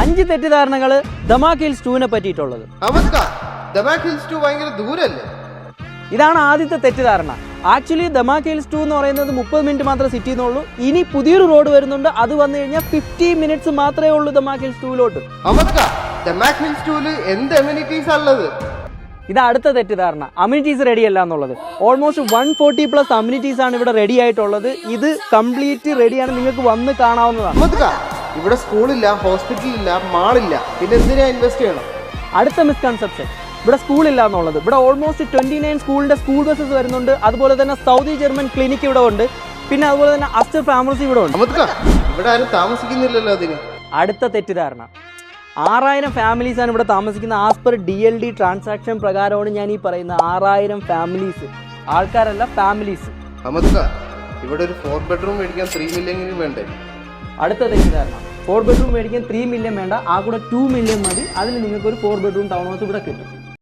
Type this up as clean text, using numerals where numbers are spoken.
5 തെറ്റിദ്ധാരണകൾ Damac hills 2നെ പറ്റിയിട്ടുള്ളത്. ഇതാണ് ആദ്യത്തെ തെറ്റിദ്ധാരണ. ആക്ച്വലി ദമാക് ഹിൽസ് 2 എന്ന് പറയുന്നത് 30 മിനിറ്റ് മാത്രമേ സിറ്റി എന്നുള്ളൂ. ഇനി പുതിയൊരു റോഡ് വരുന്നുണ്ട്, അത് വന്നു കഴിഞ്ഞാൽ 50 മിനിറ്റ്സ് മാത്രമേ ഉള്ളൂ ദമാക് ഹിൽസ് 2ലോട്ട്. ഇത് അടുത്ത തെറ്റിദ്ധാരണ, അമ്യൂണിറ്റീസ് റെഡി അല്ല എന്നുള്ളത്. ഓൾമോസ്റ്റ് 140+ അമ്യൂണിറ്റീസ് ആണ് ഇവിടെ റെഡി ആയിട്ടുള്ളത്. ഇത് കംപ്ലീറ്റ് റെഡിയാണ്, നിങ്ങൾക്ക് വന്ന് കാണാവുന്നതാണ്. ഇവിടെ സ്കൂളില്ല, ഹോസ്പിറ്റലില്ല, മാളില്ല, പിന്നെ എന്തിനാ ഇൻവെസ്റ്റ് ചെയ്യണം? അടുത്ത മിസ്കൺസെപ്ഷൻ, ഇവിടെ സ്കൂളില്ല എന്നുള്ളത്. ഇവിടെ ഓൾമോസ്റ്റ് 29 സ്കൂളിന്റെ സ്കൂൾ ബസ്സസ് വരുന്നുണ്ട്. അതുപോലെ തന്നെ സൗദി ജർമ്മൻ ക്ലിനിക്ക് ഇവിടെ ഉണ്ട്. പിന്നെ അതുപോലെ തന്നെ അസ്റ്റർ ഫാമിലീസ് ഇവിടെ ഉണ്ട്. ഇവിടെ ആരും താമസിക്കുന്നില്ലല്ലോ അതിന്. അടുത്ത തെറ്റിദ്ധാരണ, 6000 ഫാമിലീസ് ആണ് ഇവിടെ താമസിക്കുന്നത്. ആസ് പെർ DLD ട്രാൻസാക്ഷൻ പ്രകാരമാണ് ഞാൻ ഈ പറയുന്ന 6000 ഫാമിലീസ്, ആൾക്കാരല്ല ഫാമിലീസ്. ഇവിടെ ഒരു 4 ബെഡ്റൂം മേടിക്കാൻ 3 മില്യൺ വേണ്ടേ? അടുത്ത തെറ്റിദ്ധാരണ, 4 ബെഡ്റൂം മേടിക്കാൻ 3 മില്യൺ വേണ്ട, ആ കൂടെ 2 മില്യൺ മതി. അതിന് നിങ്ങൾക്ക് ഒരു 4 ബെഡ്റൂം ടൗൺ ഹൗസ് ഇവിടെ കിട്ടും.